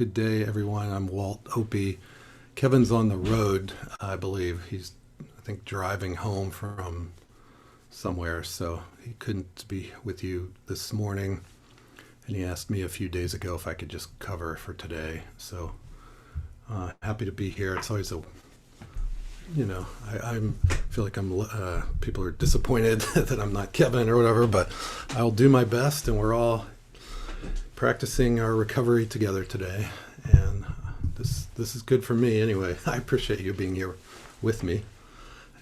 Good day, everyone. I'm Walt Opie. Kevin's on the road, I believe. He's, I think, driving home from somewhere, so he couldn't be with you this morning. And he asked me a few days ago if I could just cover for today. So happy to be here. It's always I feel like people are disappointed that I'm not Kevin or whatever, but I'll do my best, and we're all practicing our recovery together today, and this is good for me anyway. I appreciate you being here with me.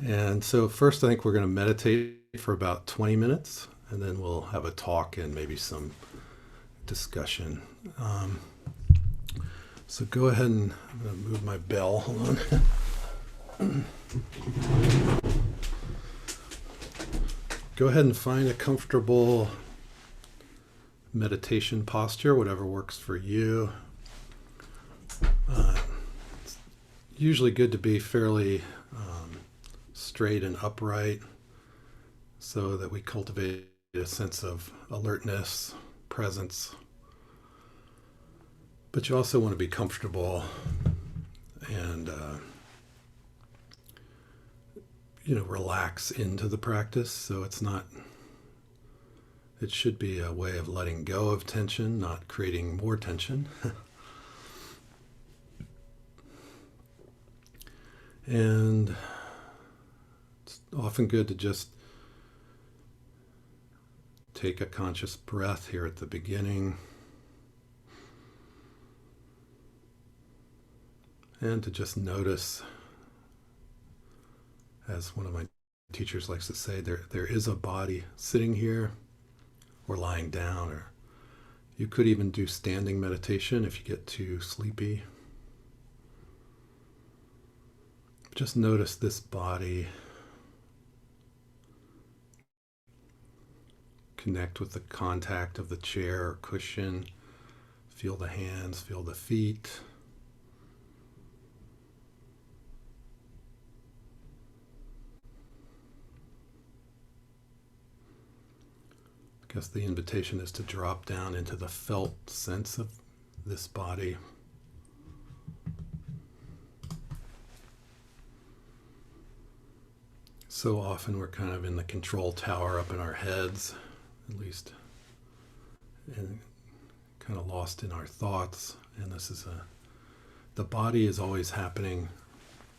And so first I think we're going to meditate for about 20 minutes, and then we'll have a talk and maybe some discussion. So go ahead, and I'm going to move my bell. Hold on. Go ahead and find a comfortable meditation posture, whatever works for you. It's usually good to be fairly straight and upright so that we cultivate a sense of alertness, presence. But you also want to be comfortable and relax into the practice. So it should be a way of letting go of tension, not creating more tension. And it's often good to just take a conscious breath here at the beginning, and to just notice, as one of my teachers likes to say, there is a body sitting here, or lying down, or you could even do standing meditation if you get too sleepy. Just notice this body. Connect with the contact of the chair or cushion. Feel the hands, feel the feet. I guess the invitation is to drop down into the felt sense of this body. So often we're kind of in the control tower up in our heads, at least, and kind of lost in our thoughts. And the body is always happening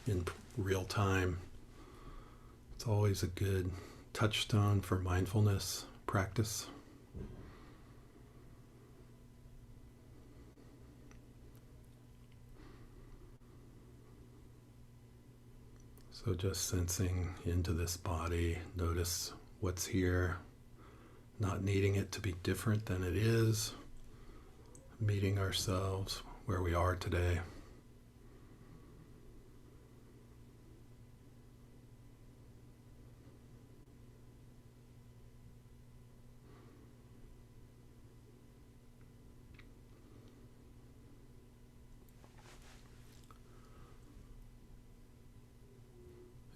in real time. It's always a good touchstone for mindfulness practice. So just sensing into this body, notice what's here, not needing it to be different than it is, meeting ourselves where we are today.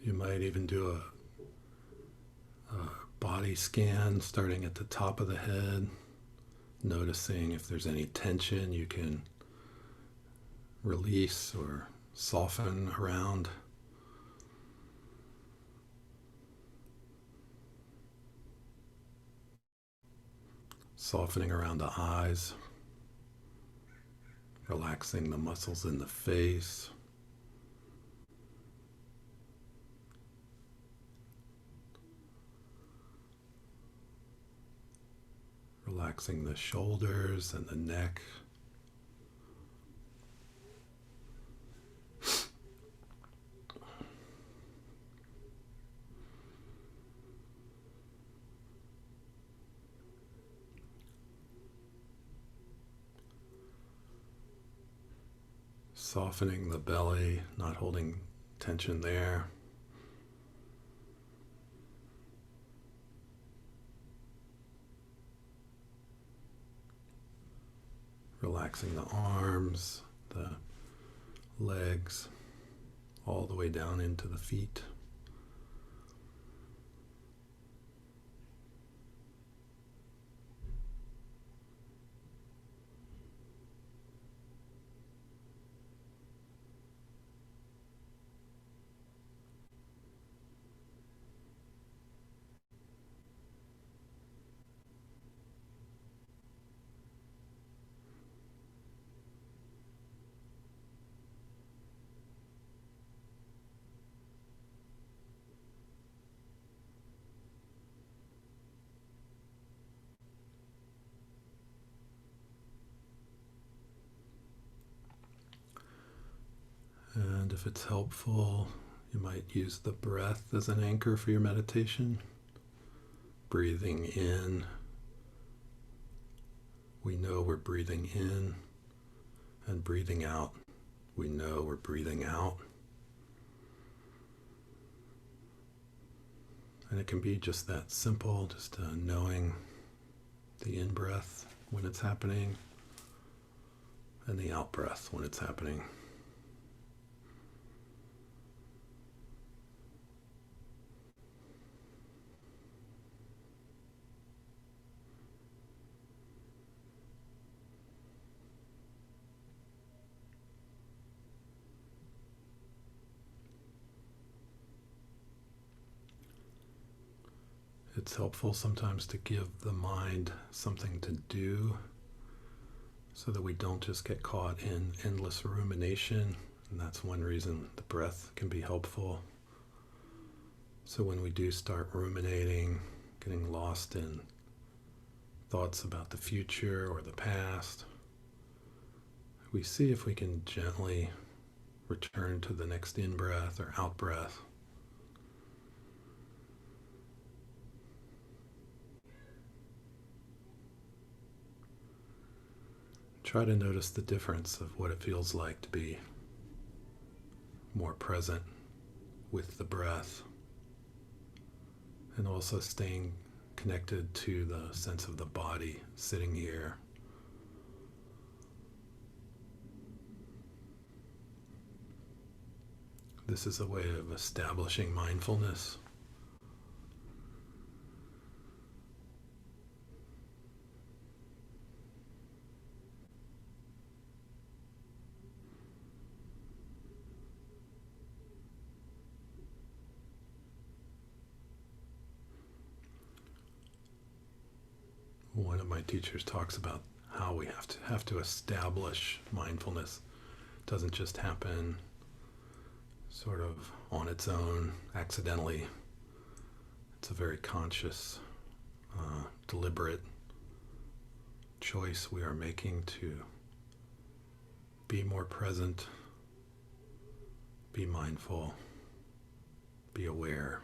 You might even do a body scan starting at the top of the head, noticing if there's any tension you can release or soften around. Softening around the eyes, relaxing the muscles in the face. Relaxing the shoulders and the neck. Softening the belly, not holding tension there. Relaxing the arms, the legs, all the way down into the feet. And if it's helpful, you might use the breath as an anchor for your meditation. Breathing in. We know we're breathing in, and breathing out. We know we're breathing out. And it can be just that simple, just knowing the in-breath when it's happening and the out-breath when it's happening. It's helpful sometimes to give the mind something to do so that we don't just get caught in endless rumination. And that's one reason the breath can be helpful. So when we do start ruminating, getting lost in thoughts about the future or the past, we see if we can gently return to the next in-breath or out-breath. Try to notice the difference of what it feels like to be more present with the breath, and also staying connected to the sense of the body sitting here. This is a way of establishing mindfulness. One of my teachers talks about how we have to establish mindfulness. It doesn't just happen sort of on its own, accidentally. It's a very conscious, deliberate choice we are making to be more present, be mindful, be aware.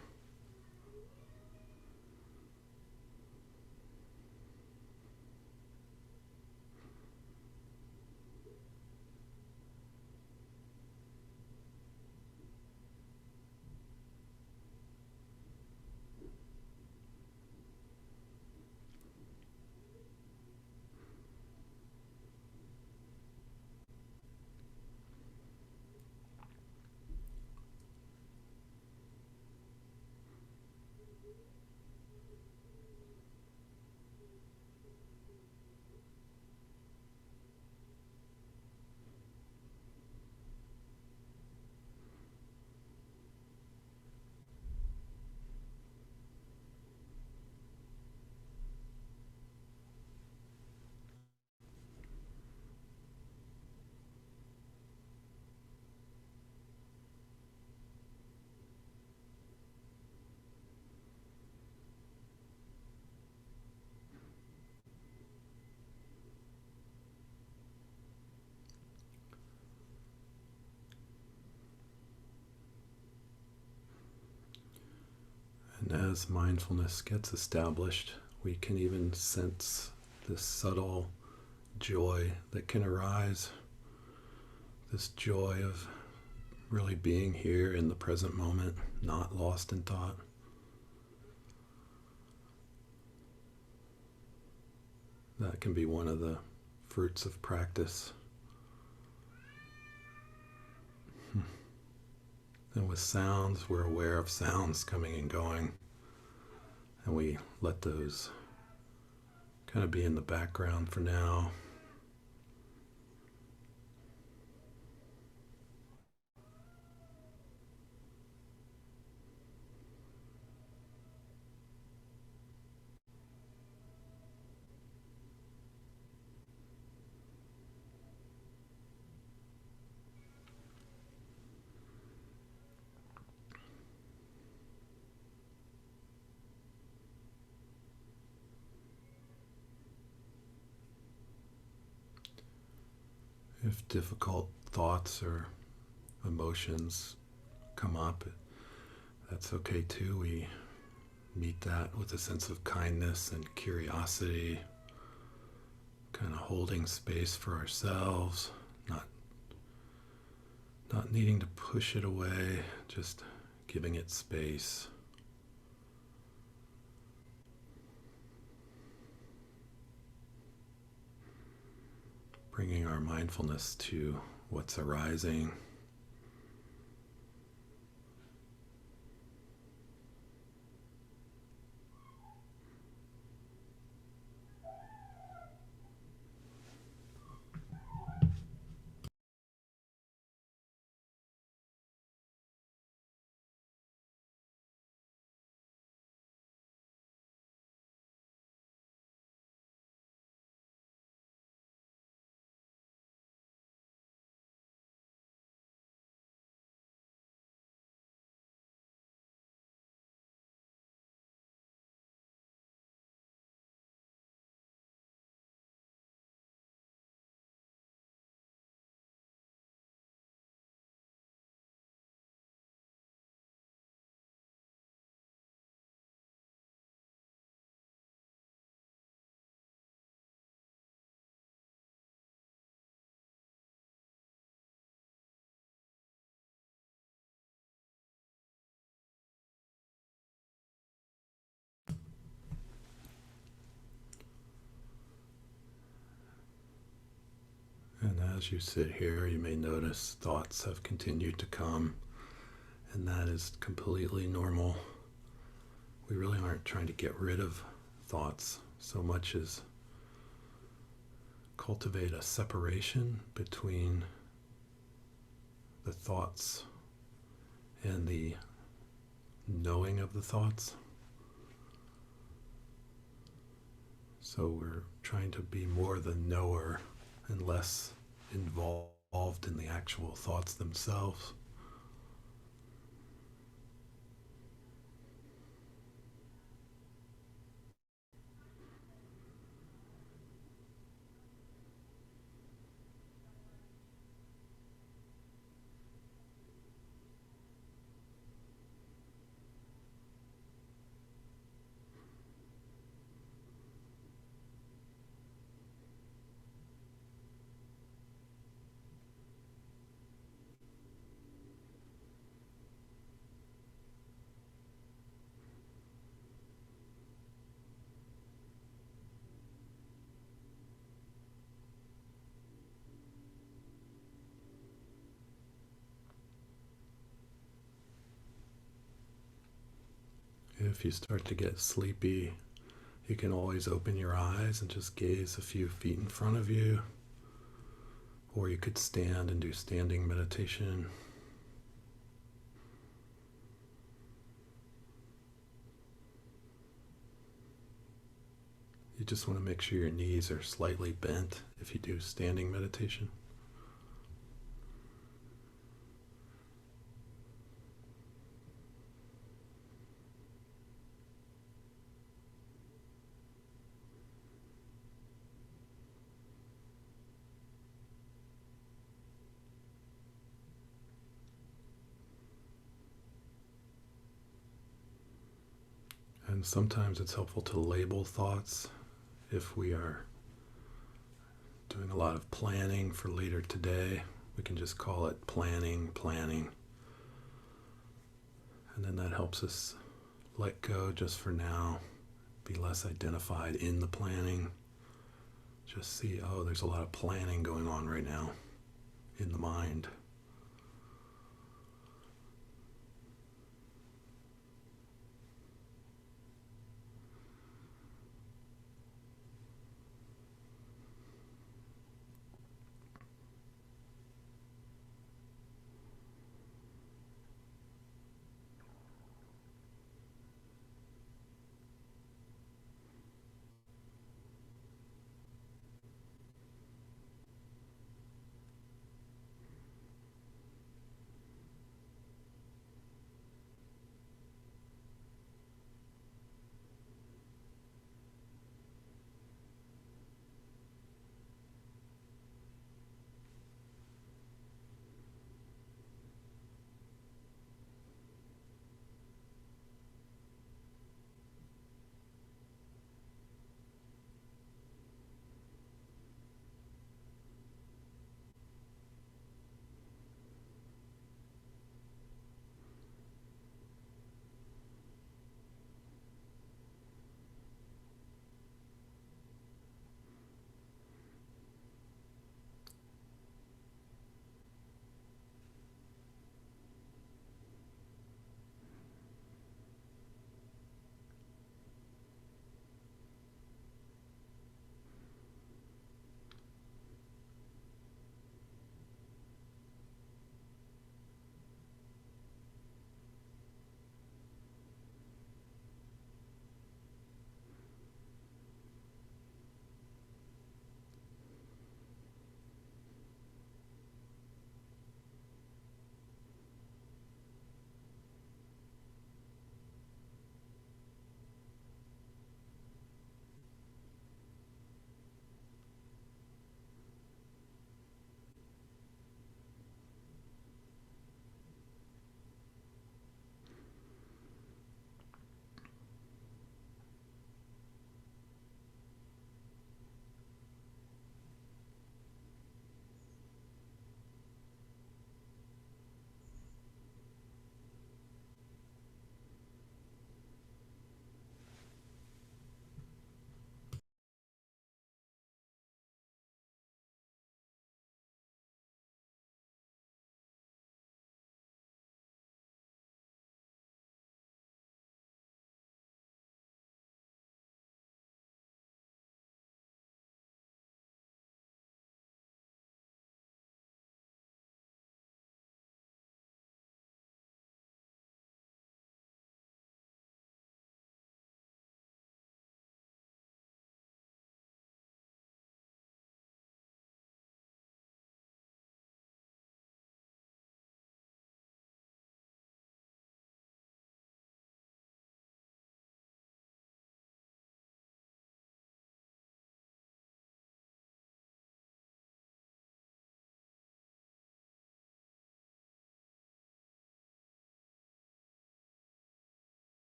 And as mindfulness gets established, we can even sense this subtle joy that can arise, this joy of really being here in the present moment, not lost in thought. That can be one of the fruits of practice. And with sounds, we're aware of sounds coming and going, and we let those kind of be in the background for now. If difficult thoughts or emotions come up, that's okay too. We meet that with a sense of kindness and curiosity, kind of holding space for ourselves, not needing to push it away, just giving it space. Bringing our mindfulness to what's arising. And as you sit here, you may notice thoughts have continued to come, and that is completely normal. We really aren't trying to get rid of thoughts so much as cultivate a separation between the thoughts and the knowing of the thoughts. So we're trying to be more the knower and less involved in the actual thoughts themselves. If you start to get sleepy, you can always open your eyes and just gaze a few feet in front of you. Or you could stand and do standing meditation. You just want to make sure your knees are slightly bent if you do standing meditation. And sometimes it's helpful to label thoughts. If we are doing a lot of planning for later today, we can just call it planning. And then that helps us let go just for now, be less identified in the planning. Just see, oh, there's a lot of planning going on right now in the mind.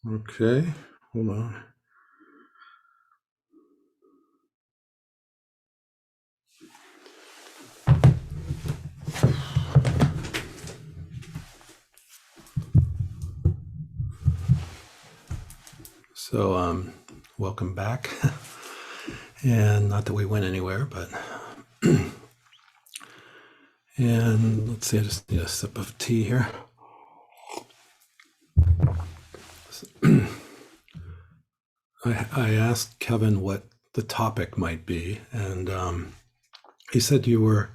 Okay, hold on. So, welcome back. And not that we went anywhere, but and let's see, I just need a sip of tea here. I asked Kevin what the topic might be, and he said you were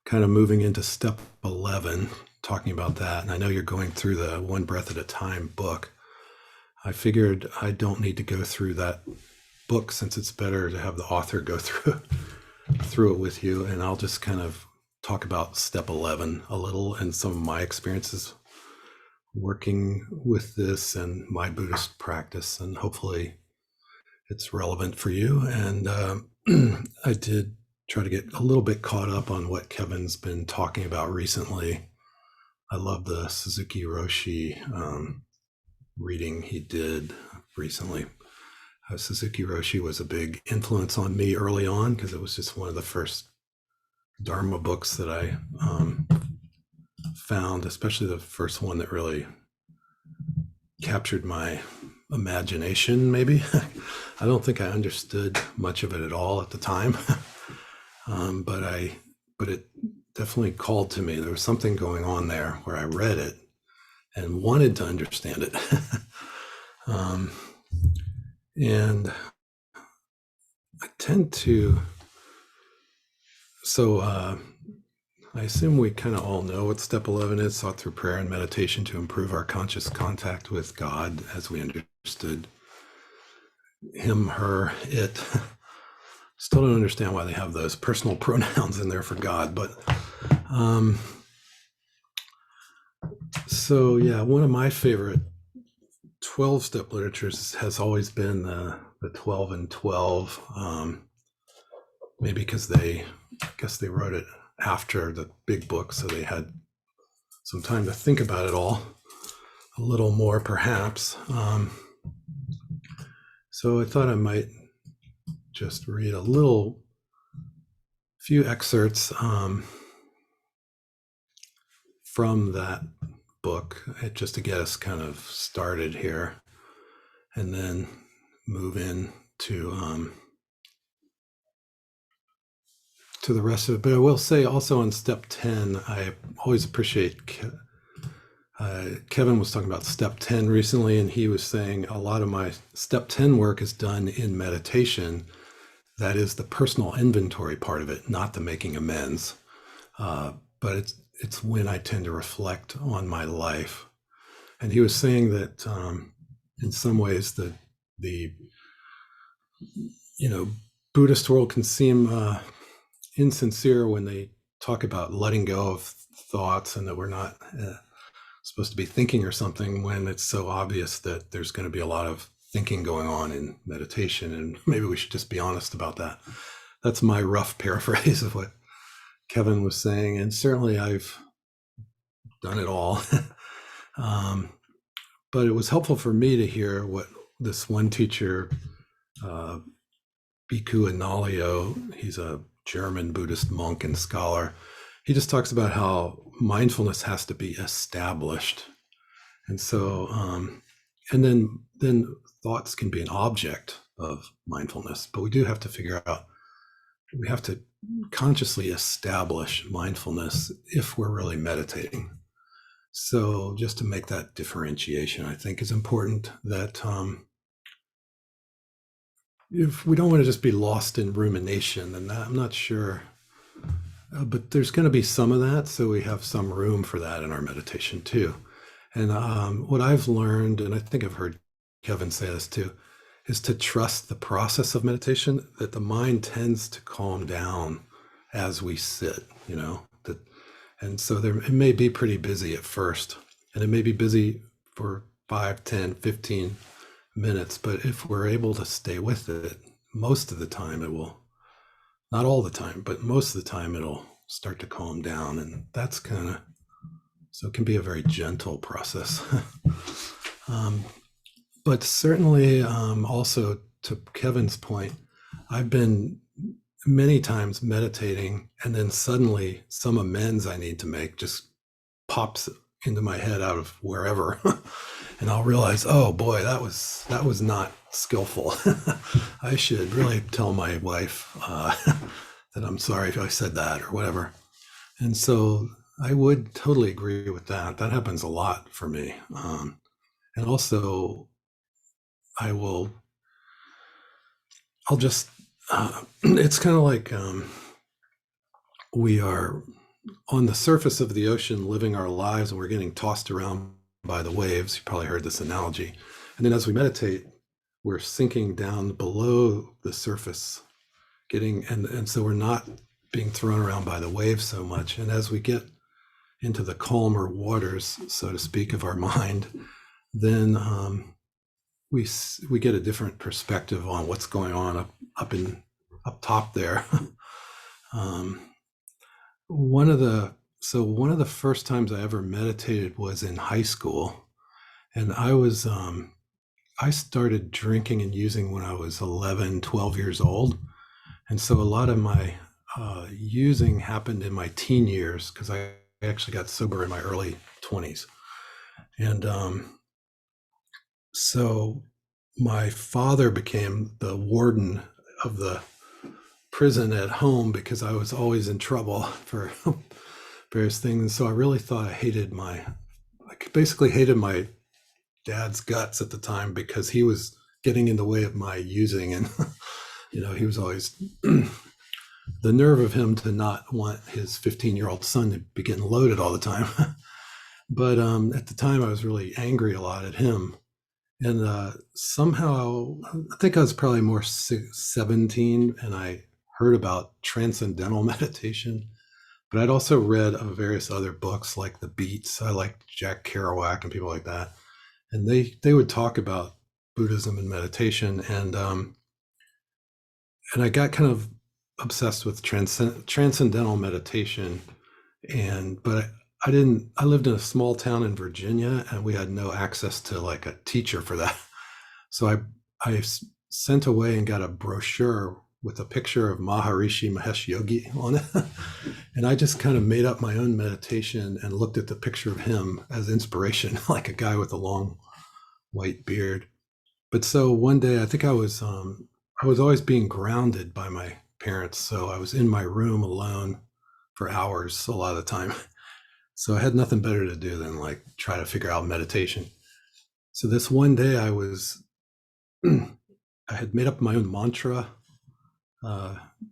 kind of moving into step 11, talking about that. And I know you're going through the One Breath at a Time book. I figured I don't need to go through that book since it's better to have the author go through it with you, and I'll just kind of talk about step 11 a little and some of my experiences working with this and my Buddhist practice, and hopefully it's relevant for you. And I did try to get a little bit caught up on what Kevin's been talking about recently. I love the Suzuki Roshi reading he did recently. Suzuki Roshi was a big influence on me early on because it was just one of the first Dharma books that I found, especially the first one that really captured my imagination, maybe. I don't think I understood much of it at all at the time, but it definitely called to me. There was something going on there where I read it and wanted to understand it. And I tend to, so I assume we kind of all know what step 11 is, sought through prayer and meditation to improve our conscious contact with God as we understood him, her, it. Still don't understand why they have those personal pronouns in there for God, but so yeah, one of my favorite 12-step literatures has always been the 12 and 12, maybe because I guess they wrote it after the big book, so they had some time to think about it all a little more, perhaps. So I thought I might just read a few excerpts from that book, just to get us kind of started here, and then move in to the rest of it. But I will say also on step 10, I always appreciate Kevin was talking about step 10 recently, and he was saying a lot of my step 10 work is done in meditation. That is the personal inventory part of it, not the making amends. But it's when I tend to reflect on my life. And he was saying that in some ways the Buddhist world can seem insincere when they talk about letting go of thoughts and that we're not supposed to be thinking or something, when it's so obvious that there's going to be a lot of thinking going on in meditation, and maybe we should just be honest about that. That's my rough paraphrase of what Kevin was saying, and certainly I've done it all. But it was helpful for me to hear what this one teacher, Bhikkhu Analayo, he's a German Buddhist monk and scholar, he just talks about how mindfulness has to be established. And so, and then thoughts can be an object of mindfulness, but we do have to figure out, we have to consciously establish mindfulness if we're really meditating. So just to make that differentiation, I think is important, that if we don't want to just be lost in rumination, and that, I'm not sure, but there's going to be some of that, so we have some room for that in our meditation too. And what I've learned, and I think I've heard Kevin say this too, is to trust the process of meditation, that the mind tends to calm down as we sit, and so it may be pretty busy at first, and it may be busy for 5, 10, 15 minutes, but if we're able to stay with it, most of the time it will, not all the time, but most of the time it'll start to calm down, and that's kind of, so it can be a very gentle process. but certainly also to Kevin's point, I've been many times meditating, and then suddenly some amends I need to make just pops into my head out of wherever. And I'll realize, oh boy, that was not skillful. I should really tell my wife that I'm sorry if I said that or whatever. And so I would totally agree with that. That happens a lot for me. And also, I will, I'll just, it's kind of like we are on the surface of the ocean living our lives and we're getting tossed around by the waves. You probably heard this analogy. And then as we meditate, we're sinking down below the surface, and so we're not being thrown around by the waves so much. And as we get into the calmer waters, so to speak, of our mind, then we get a different perspective on what's going on up top there. um, one of the first times I ever meditated was in high school, and I started drinking and using when I was 11, 12 years old. And so a lot of my using happened in my teen years because I actually got sober in my early 20s. And so my father became the warden of the prison at home because I was always in trouble for various things. And so I really thought I basically hated my dad's guts at the time because he was getting in the way of my using. And, he was always the nerve of him to not want his 15-year-old son to be getting loaded all the time. But at the time I was really angry a lot at him. And somehow, I think I was probably more 17, and I heard about transcendental meditation. But I'd also read various other books like The Beats. I liked Jack Kerouac and people like that. And they would talk about Buddhism and meditation. And I got kind of obsessed with transcendental meditation. But I lived in a small town in Virginia, and we had no access to like a teacher for that. So I sent away and got a brochure with a picture of Maharishi Mahesh Yogi on it. And I just kind of made up my own meditation and looked at the picture of him as inspiration, like a guy with a long white beard. But so one day, I think I was always being grounded by my parents. So I was in my room alone for hours a lot of the time. So I had nothing better to do than like try to figure out meditation. So this one day I had made up my own mantra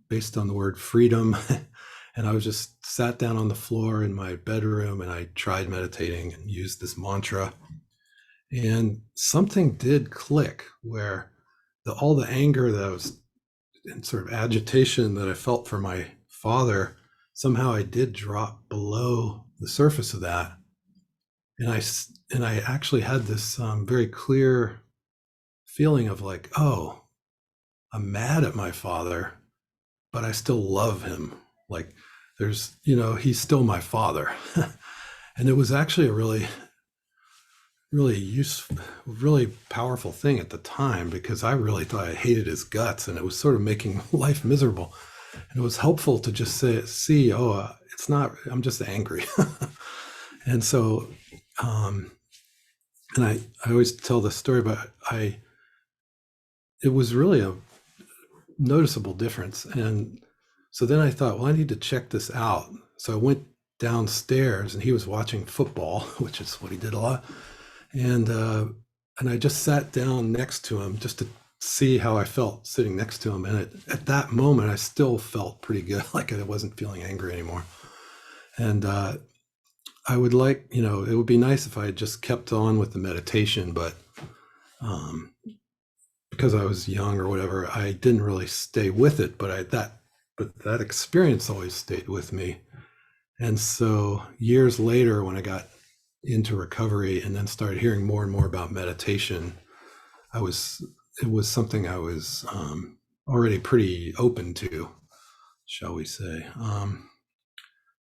based on the word freedom. And I was just sat down on the floor in my bedroom and I tried meditating and used this mantra. And something did click where all the anger that I was and sort of agitation that I felt for my father, somehow I did drop below the surface of that. And I actually had this very clear feeling of like, oh, I'm mad at my father, but I still love him. Like he's still my father. And it was actually a really, really useful, really powerful thing at the time because I really thought I hated his guts and it was sort of making life miserable. And it was helpful to just it's not, I'm just angry. And so, and I always tell this story, but it was really a noticeable difference. And so then I thought, well, I need to check this out. So I went downstairs and he was watching football, which is what he did a lot. And I just sat down next to him just to see how I felt sitting next to him. And at that moment, I still felt pretty good, like I wasn't feeling angry anymore. And I would like, it would be nice if I had just kept on with the meditation, but because I was young or whatever, I didn't really stay with it. But that experience always stayed with me. And so years later, when I got into recovery and then started hearing more and more about meditation, it was something I was already pretty open to, shall we say.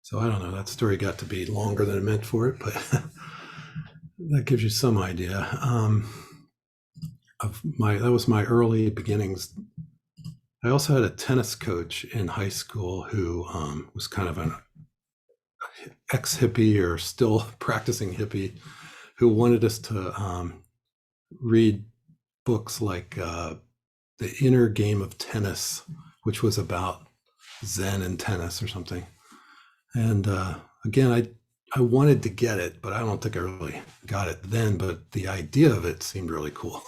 So I don't know, that story got to be longer than I meant for it, but that gives you some idea. that was my early beginnings. I also had a tennis coach in high school who was kind of an ex-hippie or still practicing hippie, who wanted us to read books like The Inner Game of Tennis, which was about Zen and tennis or something. And again, I wanted to get it, but I don't think I really got it then. But the idea of it seemed really cool.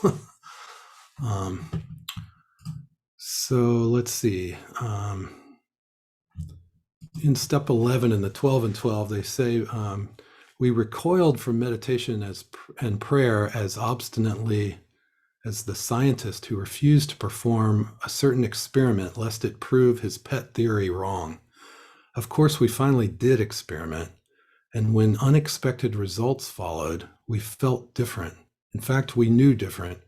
So let's see. In step 11 in the 12 and 12, they say we recoiled from meditation and prayer as obstinately as the scientist who refused to perform a certain experiment lest it prove his pet theory wrong. Of course, we finally did experiment, and when unexpected results followed, we felt different. In fact, we knew different,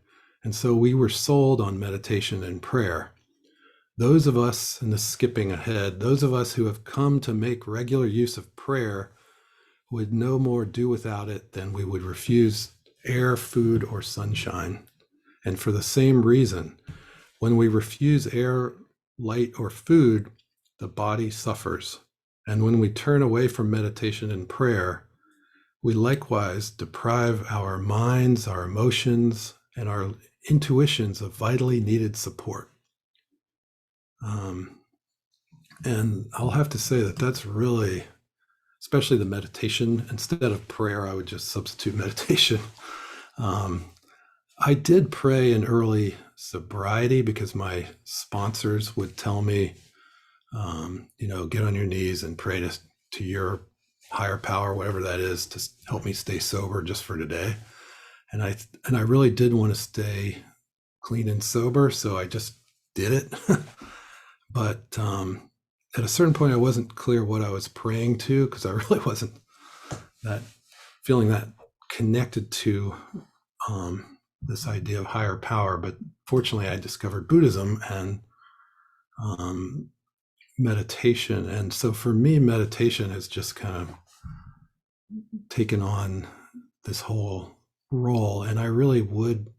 and so we were sold on meditation and prayer. Those of us, and this skipping ahead, those of us who have come to make regular use of prayer would no more do without it than we would refuse air, food, or sunshine. And for the same reason, when we refuse air, light, or food, the body suffers. And when we turn away from meditation and prayer, we likewise deprive our minds, our emotions, and our intuitions of vitally needed support. And I'll have to say that that's really, especially the meditation, instead of prayer, I would just substitute meditation. I did pray in early sobriety because my sponsors would tell me, get on your knees and pray to your higher power, whatever that is, to help me stay sober just for today. And I really did want to stay clean and sober, so I just did it. But at a certain point, I wasn't clear what I was praying to, because I really wasn't feeling that connected to this idea of higher power. But fortunately, I discovered Buddhism and meditation. And so for me, meditation has just kind of taken on this whole role. And I really would,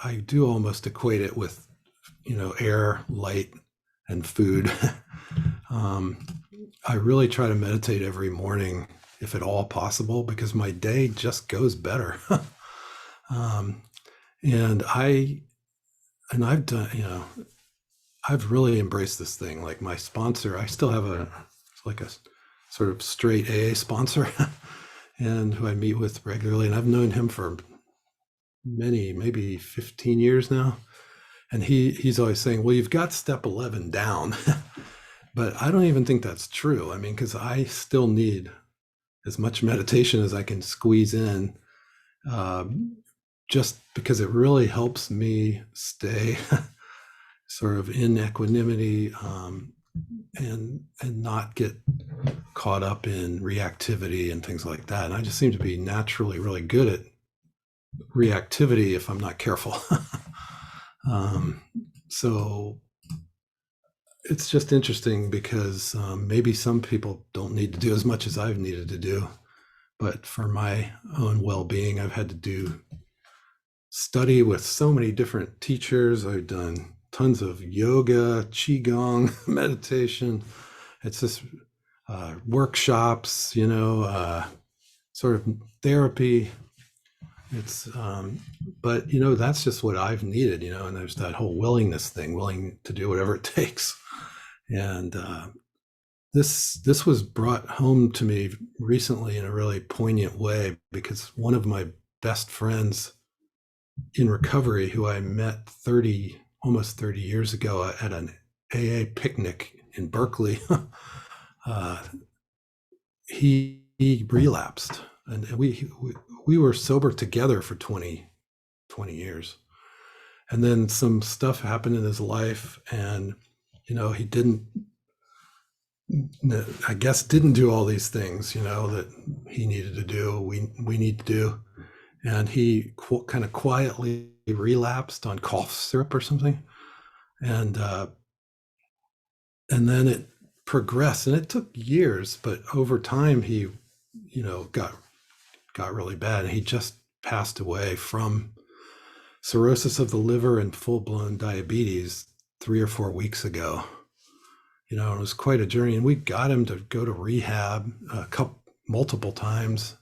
I do almost equate it with, air, light, and food. I really try to meditate every morning, if at all possible, because my day just goes better. And I've done, I've really embraced this thing. Like my sponsor, I still have a sort of straight AA sponsor and who I meet with regularly. And I've known him for maybe 15 years now. And he's always saying, well, you've got step 11 down. But I don't even think that's true. I mean, because I still need as much meditation as I can squeeze in, just because it really helps me stay sort of in equanimity and not get caught up in reactivity and things like that. And I just seem to be naturally really good at reactivity if I'm not careful. So it's just interesting because maybe some people don't need to do as much as I've needed to do, but for my own well-being, I've had to study with so many different teachers. I've done tons of yoga, qigong, meditation. It's just workshops, sort of therapy. It's, but that's just what I've needed, and there's that whole willingness thing, willing to do whatever it takes. And this was brought home to me recently in a really poignant way, because one of my best friends in recovery, who I met almost 30 years ago at an AA picnic in Berkeley, he relapsed, and we were sober together for 20 years. And then some stuff happened in his life, and he didn't do all these things that he needed to do, we need to do. And he kind of quietly relapsed on cough syrup or something, and then it progressed, and it took years, but over time he got really bad, and he just passed away from cirrhosis of the liver and full-blown diabetes 3 or 4 weeks ago. It was quite a journey, and we got him to go to rehab multiple times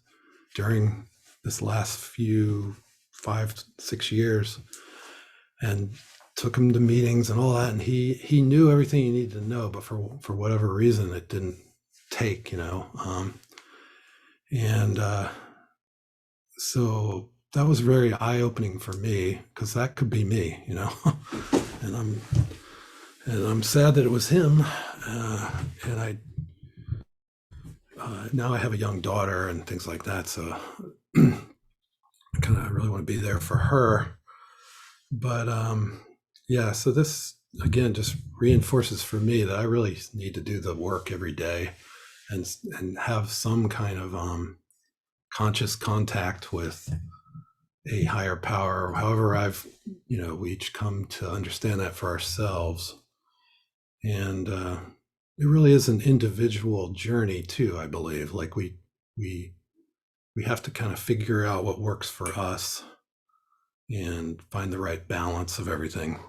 during this last few 5-6 years, and took him to meetings and all that. And he knew everything he needed to know, but for whatever reason, it didn't take. So that was very eye-opening for me, because that could be me, and I'm sad that it was him. And I now I have a young daughter and things like that, so I really want to be there for her. But yeah, so this again just reinforces for me that I really need to do the work every day and have some kind of conscious contact with a higher power, however we each come to understand that for ourselves. And it really is an individual journey too, I believe. Like we have to kind of figure out what works for us and find the right balance of everything.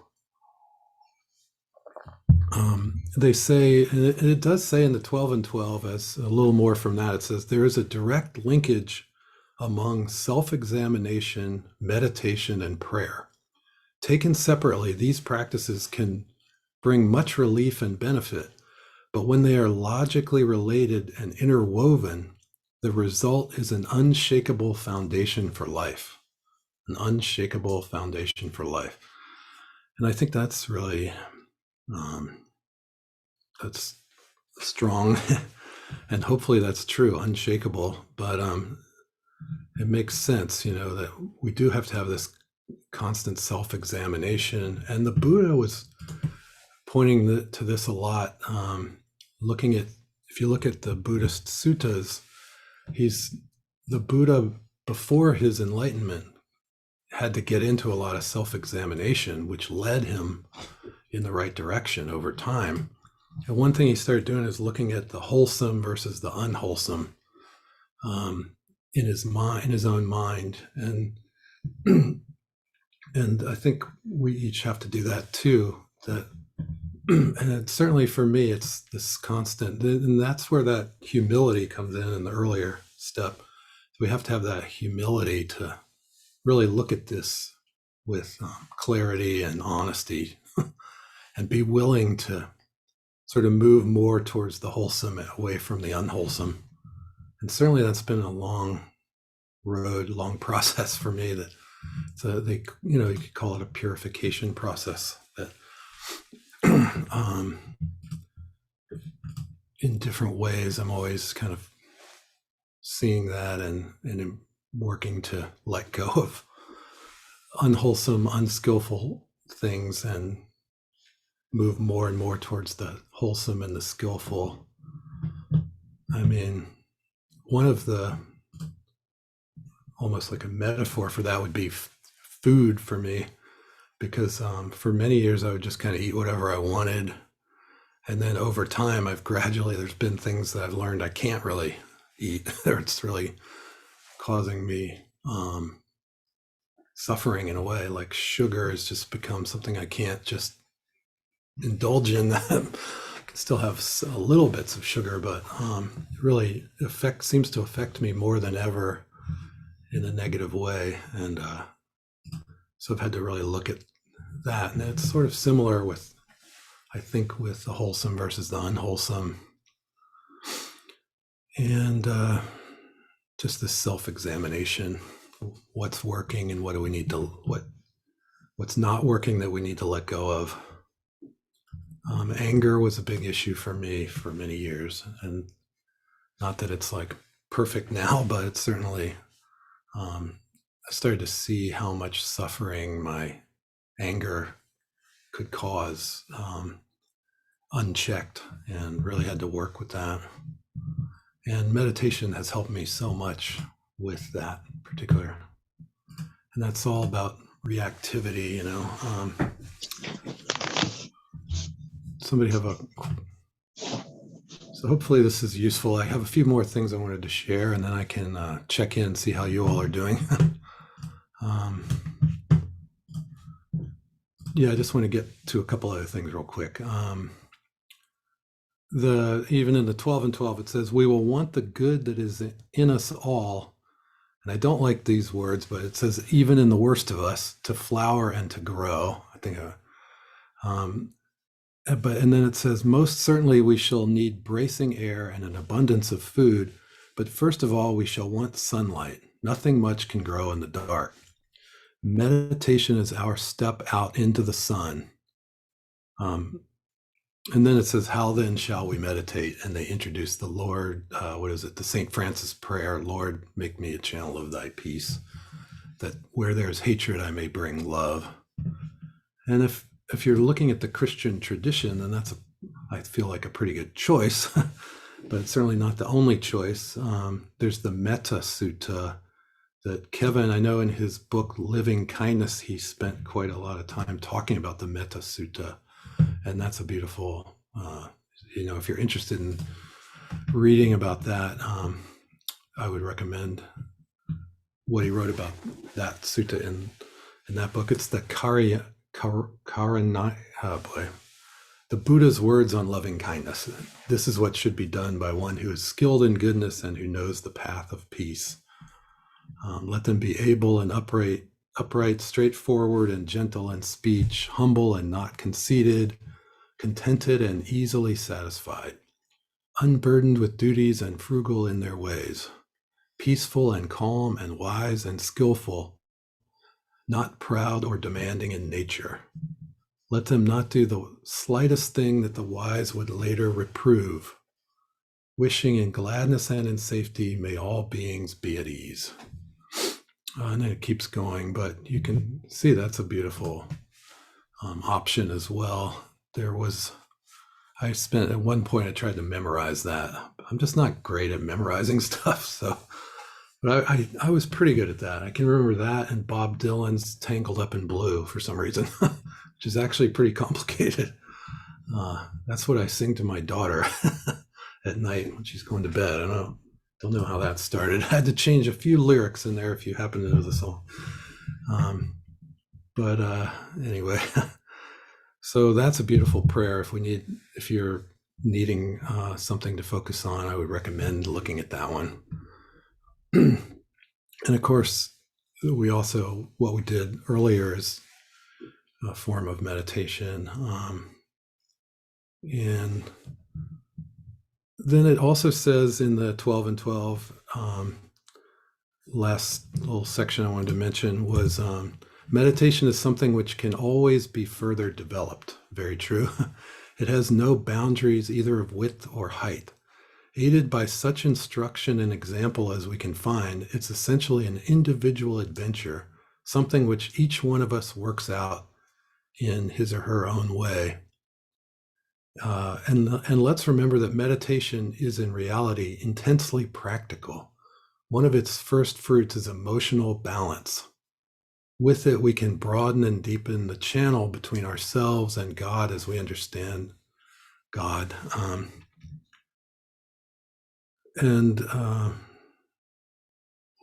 They say, and it does say in the 12 and 12, as a little more from that, it says there is a direct linkage among self-examination, meditation, and prayer. Taken separately, these practices can bring much relief and benefit, but when they are logically related and interwoven, the result is an unshakable foundation for life. An unshakable foundation for life. And I think that's really, that's strong, and hopefully that's true, unshakable. But it makes sense, that we do have to have this constant self-examination. And the Buddha was pointing to this a lot. If you look at the Buddhist suttas, the Buddha before his enlightenment had to get into a lot of self-examination, which led him in the right direction over time. And one thing he started doing is looking at the wholesome versus the unwholesome in his own mind, and I think we each have to do that too. And certainly for me, it's this constant, and that's where that humility comes in the earlier step. We have to have that humility to really look at this with clarity and honesty, and be willing to sort of move more towards the wholesome and away from the unwholesome. And certainly that's been a long road, long process for me. You could call it a purification process. That in different ways, I'm always kind of seeing that and working to let go of unwholesome, unskillful things and move more and more towards the wholesome and the skillful. I mean, one of the, almost like a metaphor for that would be food for me, because for many years I would just kind of eat whatever I wanted. And then over time, there's been things that I've learned I can't really eat. It's really causing me suffering in a way. Like sugar has just become something I can't just indulge in. That I can still have a little bits of sugar, but it really seems to affect me more than ever in a negative way. And so I've had to really look at that. And it's sort of similar with the wholesome versus the unwholesome. And just this self-examination, what's working and what do we need to, what's not working that we need to let go of. Anger was a big issue for me for many years, and not that it's like perfect now, but it's certainly, I started to see how much suffering my anger could cause unchecked, and really had to work with that. And meditation has helped me so much with that particular, and that's all about reactivity, somebody have so hopefully this is useful. I have a few more things I wanted to share, and then I can check in and see how you all are doing. Yeah, I just want to get to a couple other things real quick. Even in the 12 and 12, it says, "We will want the good that is in us all." And I don't like these words, but it says, "even in the worst of us, to flower and to grow." I think, um, and then it says, "Most certainly we shall need bracing air and an abundance of food, but first of all, we shall want sunlight. Nothing much can grow in the dark. Meditation is our step out into the sun." Um, and then it says, "How then shall we meditate?" And they introduce the Lord, what is it? The St. Francis prayer, "Lord, make me a channel of thy peace, that where there's hatred, I may bring love." And if you're looking at the Christian tradition, then I feel like a pretty good choice, but it's certainly not the only choice. There's the Metta Sutta that Kevin, I know in his book, Living Kindness, he spent quite a lot of time talking about the Metta Sutta. And that's a beautiful, if you're interested in reading about that, I would recommend what he wrote about that sutta in that book. It's the the Buddha's words on loving kindness. "This is what should be done by one who is skilled in goodness and who knows the path of peace. Let them be able and upright, straightforward and gentle in speech, humble and not conceited, contented and easily satisfied, unburdened with duties and frugal in their ways, peaceful and calm and wise and skillful, not proud or demanding in nature. Let them not do the slightest thing that the wise would later reprove. Wishing in gladness and in safety, may all beings be at ease." And then it keeps going, but you can see that's a beautiful option as well. I spent at one point, I tried to memorize that. I'm just not great at memorizing stuff. So, but I was pretty good at that. I can remember that and Bob Dylan's "Tangled Up in Blue" for some reason, which is actually pretty complicated. That's what I sing to my daughter at night when she's going to bed. I don't know how that started. I had to change a few lyrics in there if you happen to know the song. But anyway, so that's a beautiful prayer. If you're needing something to focus on, I would recommend looking at that one. And of course, what we did earlier is a form of meditation. And then it also says in the 12 and 12, last little section I wanted to mention was meditation is something which can always be further developed. Very true. It has no boundaries either of width or height. Aided by such instruction and example as we can find, it's essentially an individual adventure, something which each one of us works out in his or her own way. And let's remember that meditation is in reality intensely practical. One of its first fruits is emotional balance. With it, we can broaden and deepen the channel between ourselves and God as we understand God.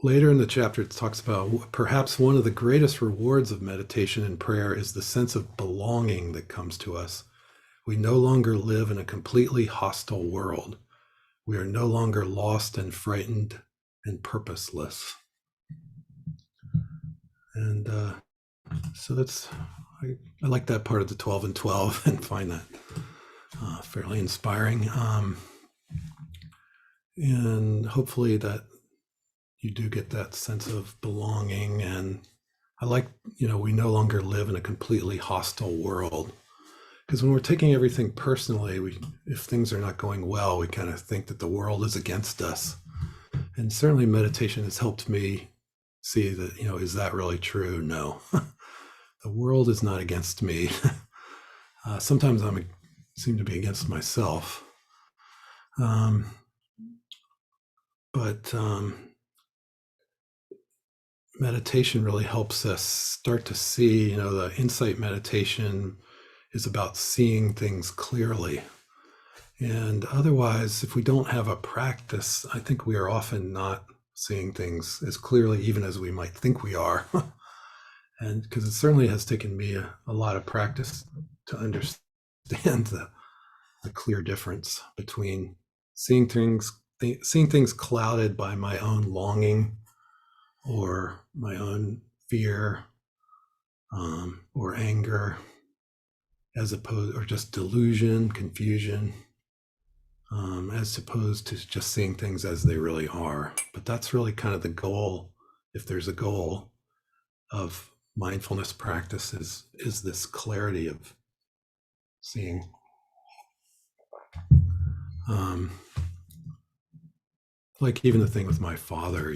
Later in the chapter, it talks about perhaps one of the greatest rewards of meditation and prayer is the sense of belonging that comes to us. We no longer live in a completely hostile world. We are no longer lost and frightened and purposeless. And so I like that part of the 12 and 12 and find that fairly inspiring. And hopefully that you do get that sense of belonging. And I like, we no longer live in a completely hostile world. Because when we're taking everything personally, if things are not going well, we kind of think that the world is against us. And certainly meditation has helped me see that, is that really true? No, the world is not against me. Sometimes I seem to be against myself. But meditation really helps us start to see, the insight meditation is about seeing things clearly. And otherwise, if we don't have a practice, I think we are often not seeing things as clearly, even as we might think we are. And because it certainly has taken me a lot of practice to understand the clear difference between seeing things clouded by my own longing or my own fear, or anger, as opposed, or just delusion, confusion, as opposed to just seeing things as they really are. But that's really kind of the goal, if there's a goal of mindfulness practice, is this clarity of seeing. Like even the thing with my father,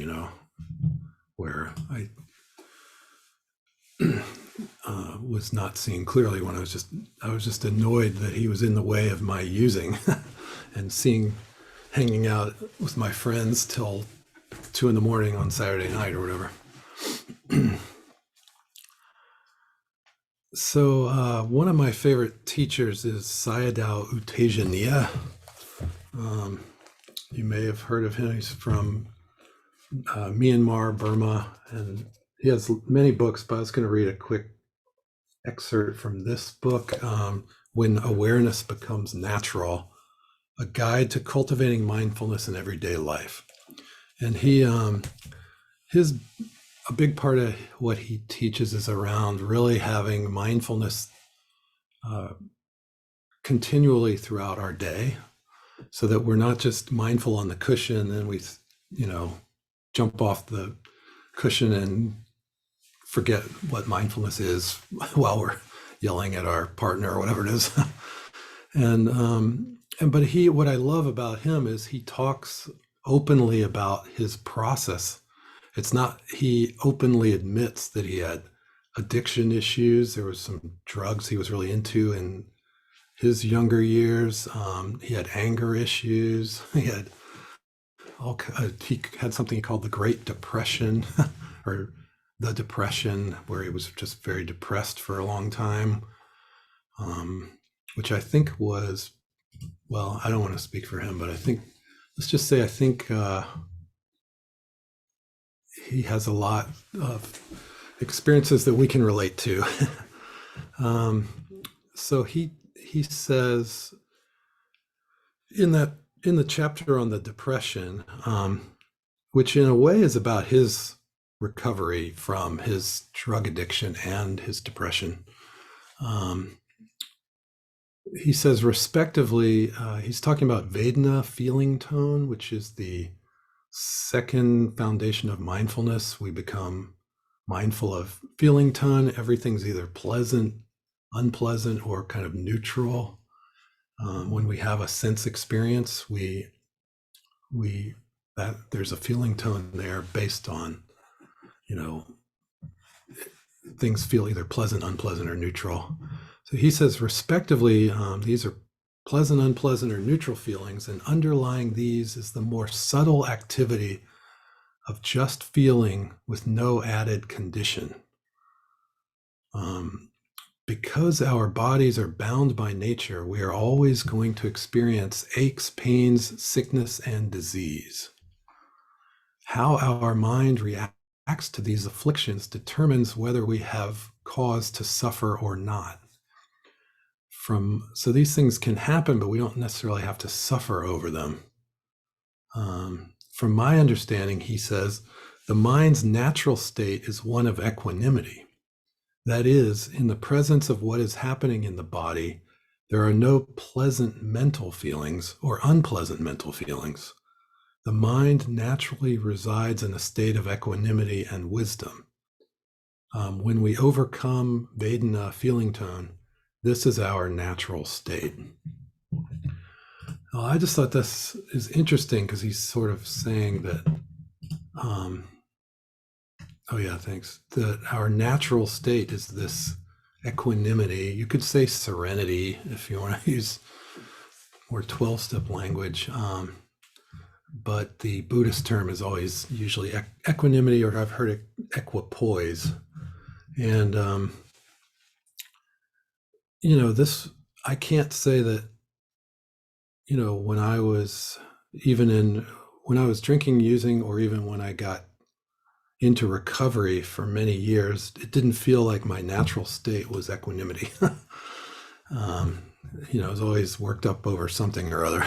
where I was not seeing clearly when I was just annoyed that he was in the way of my using and hanging out with my friends till 2 a.m. on Saturday night or whatever. So one of my favorite teachers is Sayadaw U Tejaniya. You may have heard of him. He's from Myanmar, Burma, and he has many books, but I was going to read a quick excerpt from this book, When Awareness Becomes Natural, A Guide to Cultivating Mindfulness in Everyday Life. And a big part of what he teaches is around really having mindfulness continually throughout our day, so that we're not just mindful on the cushion and we, jump off the cushion and forget what mindfulness is while we're yelling at our partner or whatever it is. But what I love about him is he talks openly about his process. He openly admits that he had addiction issues. There was some drugs he was really into in his younger years. He had anger issues. He had something he called the Great Depression, or the Depression, where he was just very depressed for a long time, which I think was, well, I don't want to speak for him, but let's just say I think he has a lot of experiences that we can relate to. So he says in the chapter on the depression, which in a way is about his recovery from his drug addiction and his depression. He says, respectively, he's talking about Vedana, feeling tone, which is the second foundation of mindfulness. We become mindful of feeling tone. Everything's either pleasant, unpleasant, or kind of neutral. When we have a sense experience, that there's a feeling tone there based on, things feel either pleasant, unpleasant, or neutral. So he says, respectively, these are pleasant, unpleasant, or neutral feelings, and underlying these is the more subtle activity of just feeling with no added condition. Because our bodies are bound by nature, we are always going to experience aches, pains, sickness, and disease. How our mind reacts to these afflictions determines whether we have cause to suffer or not. So these things can happen, but we don't necessarily have to suffer over them. From my understanding, he says, the mind's natural state is one of equanimity. That is, in the presence of what is happening in the body, there are no pleasant mental feelings or unpleasant mental feelings. The mind naturally resides in a state of equanimity and wisdom. When we overcome Vedana, feeling tone, this is our natural state. I just thought this is interesting because he's sort of saying that, that our natural state is this equanimity. You could say serenity if you want to use more 12-step language. But the Buddhist term is always usually equanimity, or I've heard it equipoise. And, I can't say that, when I was drinking, using, or even when I got, into recovery for many years, it didn't feel like my natural state was equanimity. I was always worked up over something or other.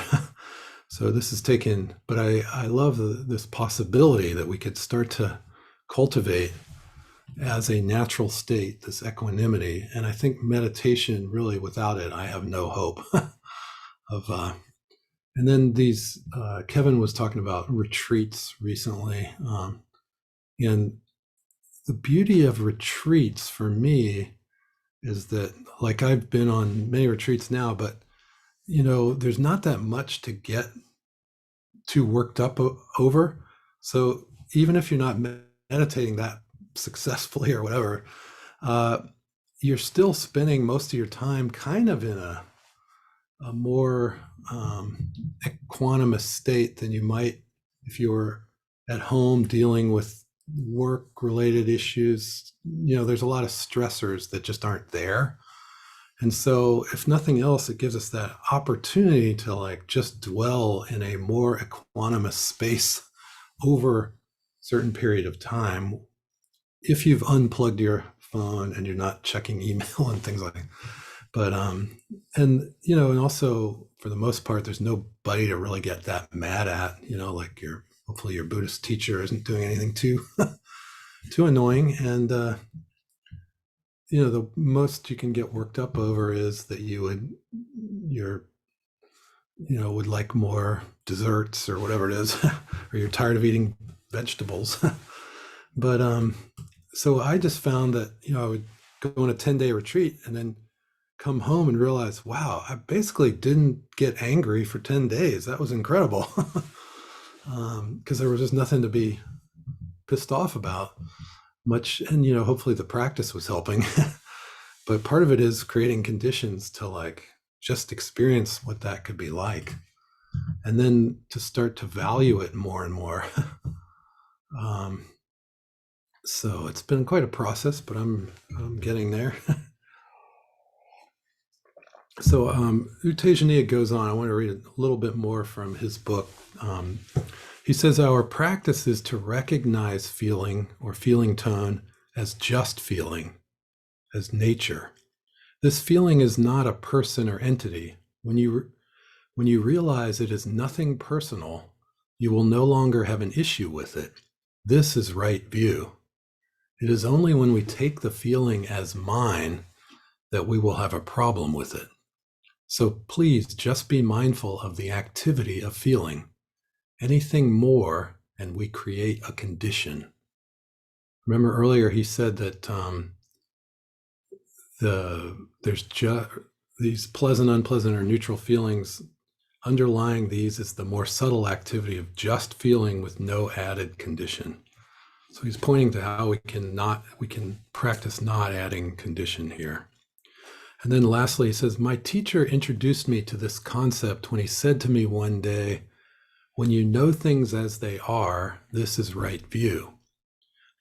So this is taken, but I love this possibility that we could start to cultivate as a natural state, this equanimity. And I think meditation, really, without it, I have no hope of. And then these, Kevin was talking about retreats recently. And the beauty of retreats for me is that, like, I've been on many retreats now, but there's not that much to get too worked up over. So even if you're not meditating that successfully or whatever, you're still spending most of your time kind of in a more equanimous state than you might if you were at home dealing with work-related issues. There's a lot of stressors that just aren't there. And so if nothing else, it gives us that opportunity to just dwell in a more equanimous space over a certain period of time, if you've unplugged your phone and you're not checking email and things like that. But and also, for the most part, there's nobody to really get that mad at, like hopefully your Buddhist teacher isn't doing anything too too annoying. And the most you can get worked up over is that would like more desserts or whatever it is, or you're tired of eating vegetables. But so I just found that I would go on a 10-day retreat and then come home and realize, wow, I basically didn't get angry for 10 days. That was incredible. Because there was just nothing to be pissed off about much. And hopefully the practice was helping. But part of it is creating conditions to just experience what that could be like, and then to start to value it more and more. So it's been quite a process, but I'm getting there. So U Tejaniya goes on. I want to read a little bit more from his book. He says, our practice is to recognize feeling or feeling tone as just feeling, as nature. This feeling is not a person or entity. When you realize it is nothing personal, you will no longer have an issue with it. This is right view. It is only when we take the feeling as mine that we will have a problem with it. So please just be mindful of the activity of feeling. Anything more, and we create a condition. Remember earlier he said that there's just these pleasant, unpleasant, or neutral feelings. Underlying these is the more subtle activity of just feeling with no added condition. So he's pointing to how we can practice not adding condition here. And then lastly, he says, my teacher introduced me to this concept when he said to me one day, when you know things as they are, this is right view.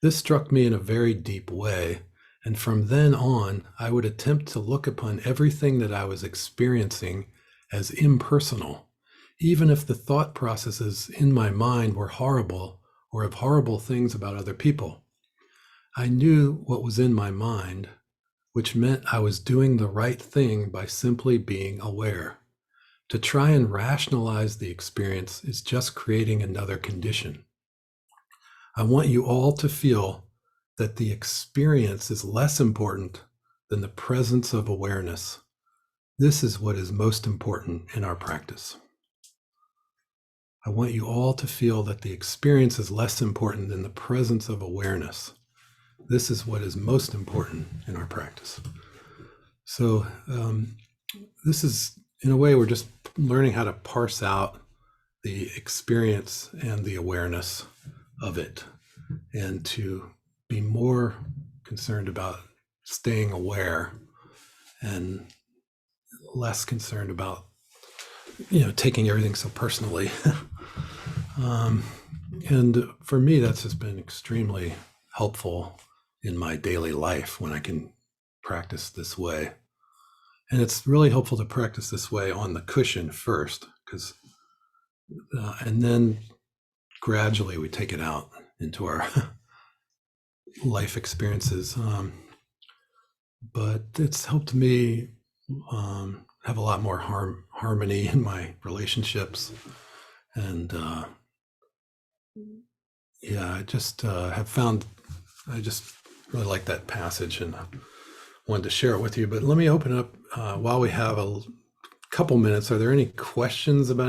This struck me in a very deep way, and from then on, I would attempt to look upon everything that I was experiencing as impersonal, even if the thought processes in my mind were horrible or of horrible things about other people. I knew what was in my mind, which meant I was doing the right thing by simply being aware. To try and rationalize the experience is just creating another condition. I want you all to feel that the experience is less important than the presence of awareness. This is what is most important in our practice. I want you all to feel that the experience is less important than the presence of awareness. This is what is most important in our practice. So this is, in a way, we're just learning how to parse out the experience and the awareness of it, and to be more concerned about staying aware and less concerned about taking everything so personally. And for me, that's just been extremely helpful in my daily life when I can practice this way. And it's really helpful to practice this way on the cushion first, because and then gradually we take it out into our life experiences. But it's helped me have a lot more harmony in my relationships. And yeah, I just have found, I just really like that passage and wanted to share it with you. But let me open up while we have a couple minutes. Are there any questions about